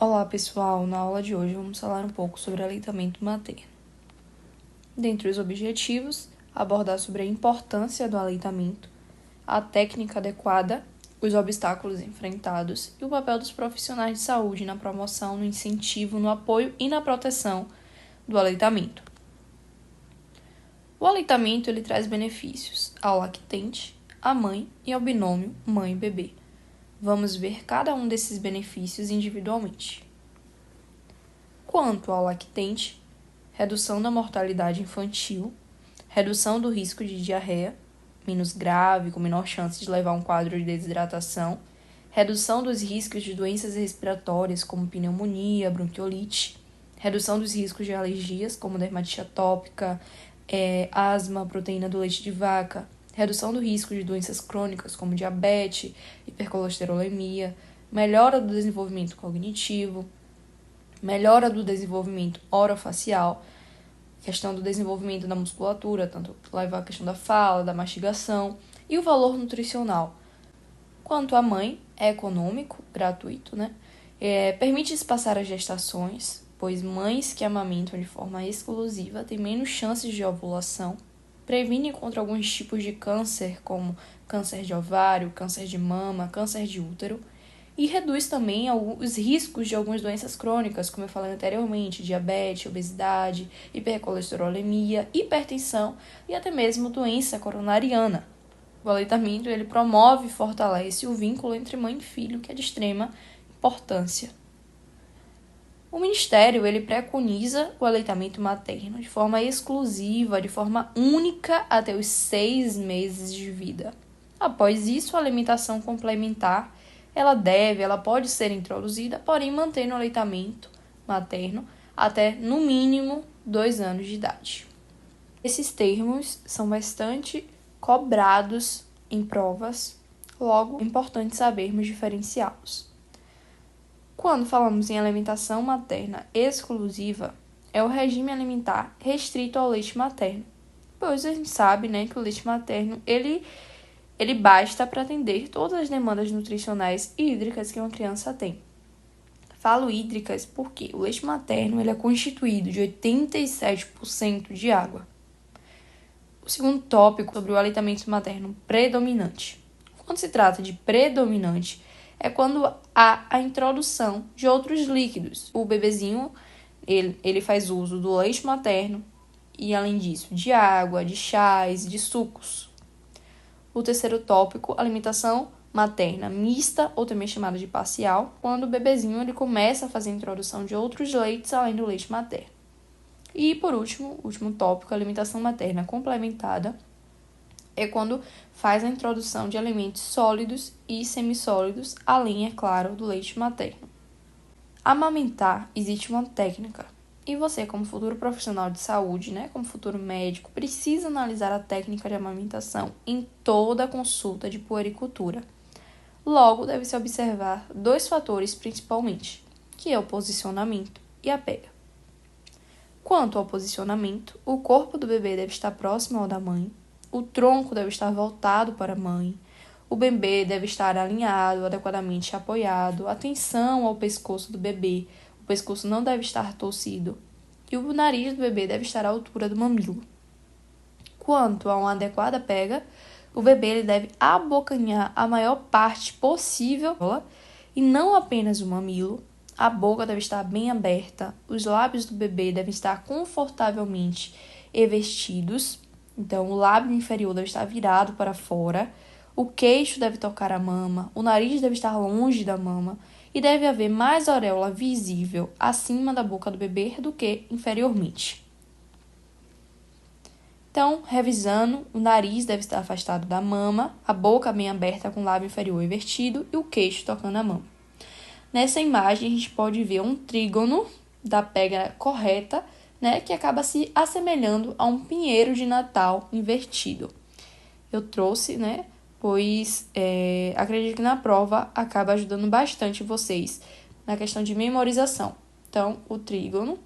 Olá pessoal, na aula de hoje vamos falar um pouco sobre aleitamento materno. Dentre os objetivos, abordar sobre a importância do aleitamento, a técnica adequada, os obstáculos enfrentados e o papel dos profissionais de saúde na promoção, no incentivo, no apoio e na proteção do aleitamento. O aleitamento ele traz benefícios ao lactente, à mãe e ao binômio mãe e bebê. Vamos ver cada um desses benefícios individualmente. Quanto ao lactente, redução da mortalidade infantil, redução do risco de diarreia, menos grave, com menor chance de levar a um quadro de desidratação, redução dos riscos de doenças respiratórias como pneumonia, bronquiolite, redução dos riscos de alergias como dermatite atópica, asma, proteína do leite de vaca, redução do risco de doenças crônicas como diabetes, hipercolesterolemia, melhora do desenvolvimento cognitivo, melhora do desenvolvimento orofacial, questão do desenvolvimento da musculatura, tanto leva a questão da fala, da mastigação, e o valor nutricional. Quanto à mãe, é econômico, gratuito, permite espaçar as gestações, pois mães que amamentam de forma exclusiva têm menos chances de ovulação, previne contra alguns tipos de câncer, como câncer de ovário, câncer de mama, câncer de útero, e reduz também os riscos de algumas doenças crônicas, como eu falei anteriormente, diabetes, obesidade, hipercolesterolemia, hipertensão e até mesmo doença coronariana. O aleitamento ele promove e fortalece o vínculo entre mãe e filho, que é de extrema importância. O Ministério ele preconiza o aleitamento materno de forma exclusiva, de forma única até os 6 meses de vida. Após isso, a alimentação complementar ela pode ser introduzida, porém mantendo o aleitamento materno até, no mínimo, 2 anos de idade. Esses termos são bastante cobrados em provas, logo é importante sabermos diferenciá-los. Quando falamos em alimentação materna exclusiva, é o regime alimentar restrito ao leite materno, pois a gente sabe que o leite materno ele basta para atender todas as demandas nutricionais e hídricas que uma criança tem. Falo hídricas porque o leite materno ele é constituído de 87% de água. O segundo tópico sobre o aleitamento materno predominante. Quando se trata de predominante, é quando há a introdução de outros líquidos. O bebezinho ele faz uso do leite materno e, além disso, de água, de chás, de sucos. O terceiro tópico, alimentação materna mista, ou também chamada de parcial, quando o bebezinho ele começa a fazer a introdução de outros leites além do leite materno. E, por último, o último tópico, alimentação materna complementada, é quando faz a introdução de alimentos sólidos e semissólidos, além, é claro, do leite materno. Amamentar existe uma técnica. E você, como futuro profissional de saúde, como futuro médico, precisa analisar a técnica de amamentação em toda a consulta de puericultura. Logo, deve-se observar 2 fatores principalmente, que é o posicionamento e a pega. Quanto ao posicionamento, o corpo do bebê deve estar próximo ao da mãe, o tronco deve estar voltado para a mãe, o bebê deve estar alinhado, adequadamente apoiado, atenção ao pescoço do bebê, o pescoço não deve estar torcido e o nariz do bebê deve estar à altura do mamilo. Quanto a uma adequada pega, o bebê ele deve abocanhar a maior parte possível e não apenas o mamilo. A boca deve estar bem aberta, os lábios do bebê devem estar confortavelmente evertidos, então o lábio inferior deve estar virado para fora, o queixo deve tocar a mama, o nariz deve estar longe da mama e deve haver mais auréola visível acima da boca do bebê do que inferiormente. Então, revisando, o nariz deve estar afastado da mama, a boca bem aberta com o lábio inferior invertido e o queixo tocando a mama. Nessa imagem, a gente pode ver um trígono da pega correta, que acaba se assemelhando a um pinheiro de Natal invertido. Eu trouxe, pois acredito que na prova acaba ajudando bastante vocês na questão de memorização. Então, o trígono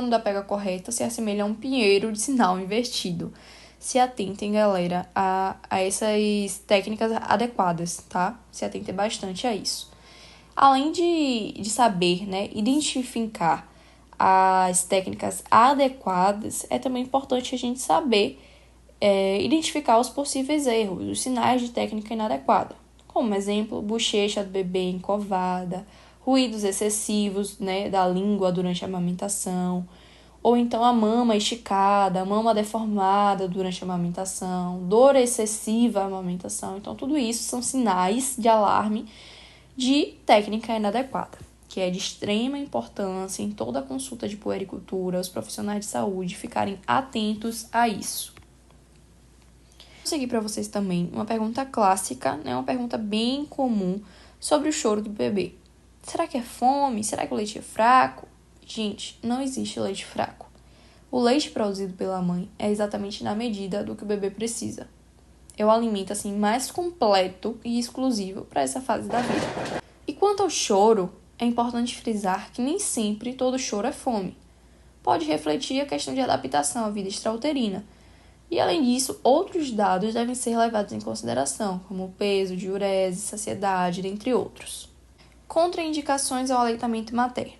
da pega correta se assemelha a um pinheiro de sinal invertido. Se atentem, galera, a essas técnicas adequadas, tá? Se atentem bastante a isso. Além de saber, né, identificar as técnicas adequadas, é também importante a gente saber identificar os possíveis erros, os sinais de técnica inadequada. Como exemplo, bochecha do bebê encovada, ruídos excessivos, né, da língua durante a amamentação, ou então a mama esticada, a mama deformada durante a amamentação, dor excessiva à amamentação. Então, tudo isso são sinais de alarme de técnica inadequada, que é de extrema importância em toda a consulta de puericultura, os profissionais de saúde ficarem atentos a isso. Vou seguir para vocês também uma pergunta clássica, né, uma pergunta bem comum sobre o choro do bebê. Será que é fome? Será que o leite é fraco? Gente, não existe leite fraco. O leite produzido pela mãe é exatamente na medida do que o bebê precisa. É o alimento assim, mais completo e exclusivo para essa fase da vida. E quanto ao choro, é importante frisar que nem sempre todo choro é fome. Pode refletir a questão de adaptação à vida extrauterina. E, além disso, outros dados devem ser levados em consideração, como o peso, diurese, saciedade, dentre outros. Contraindicações ao aleitamento materno.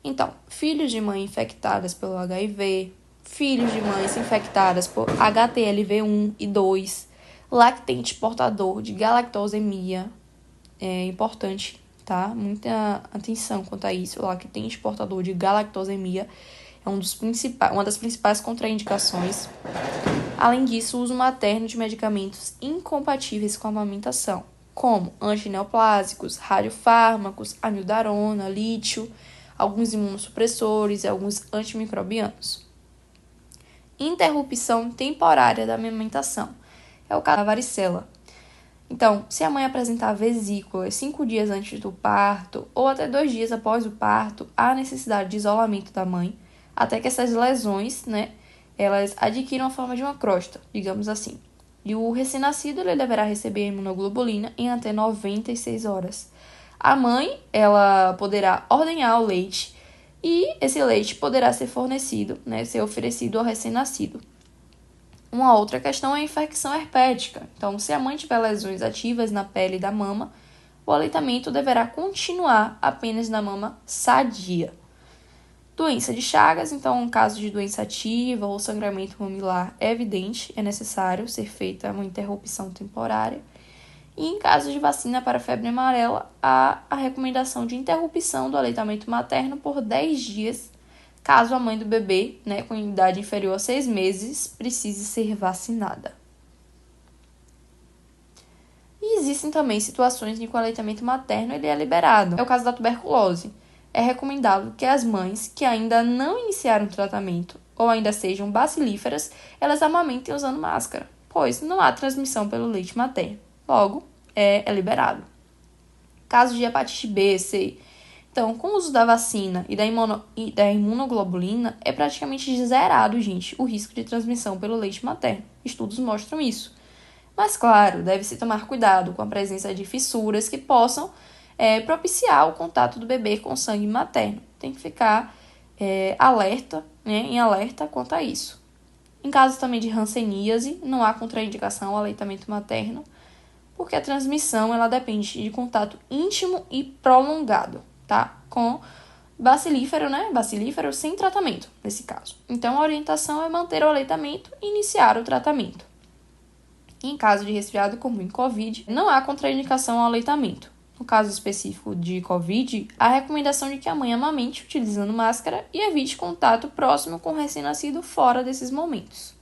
Então, filhos de mãe infectadas pelo HIV, filhos de mães infectadas por HTLV1 e 2, lactente portador de galactosemia, é importante, tá? Muita atenção quanto a isso. O lactente portador de galactosemia é uma das principais contraindicações. Além disso, o uso materno de medicamentos incompatíveis com a amamentação, como antineoplásicos, radiofármacos, amiodarona, lítio, alguns imunossupressores e alguns antimicrobianos. Interrupção temporária da amamentação. É o caso da varicela. Então, se a mãe apresentar vesículas 5 dias antes do parto ou até 2 dias após o parto, há necessidade de isolamento da mãe, até que essas lesões, né, elas adquiram a forma de uma crosta, digamos assim. E o recém-nascido ele deverá receber a imunoglobulina em até 96 horas. A mãe, ela poderá ordenhar o leite e esse leite poderá ser fornecido, né, ser oferecido ao recém-nascido. Uma outra questão é a infecção herpética. Então, se a mãe tiver lesões ativas na pele da mama, o aleitamento deverá continuar apenas na mama sadia. Doença de Chagas, então, em caso de doença ativa ou sangramento mamilar é evidente, é necessário ser feita uma interrupção temporária. E em caso de vacina para febre amarela, há a recomendação de interrupção do aleitamento materno por 10 dias, caso a mãe do bebê, né, com idade inferior a 6 meses, precise ser vacinada. E existem também situações em que o aleitamento materno ele é liberado. É o caso da tuberculose. É recomendável que as mães que ainda não iniciaram o tratamento ou ainda sejam bacilíferas, elas amamentem usando máscara, pois não há transmissão pelo leite materno. Logo, é liberado. Caso de hepatite B, C. Então, com o uso da vacina e da imunoglobulina, é praticamente zerado, gente, o risco de transmissão pelo leite materno. Estudos mostram isso. Mas, claro, deve-se tomar cuidado com a presença de fissuras que possam propiciar o contato do bebê com o sangue materno. Tem que ficar alerta, né, em alerta quanto a isso. Em caso também de hanseníase, não há contraindicação ao aleitamento materno, porque a transmissão ela depende de contato íntimo e prolongado, tá? Com bacilífero, né? Bacilífero sem tratamento, nesse caso. Então, a orientação é manter o aleitamento e iniciar o tratamento. Em caso de resfriado comum em COVID, não há contraindicação ao aleitamento. No caso específico de COVID, há a recomendação de que a mãe amamente utilizando máscara e evite contato próximo com o recém-nascido fora desses momentos.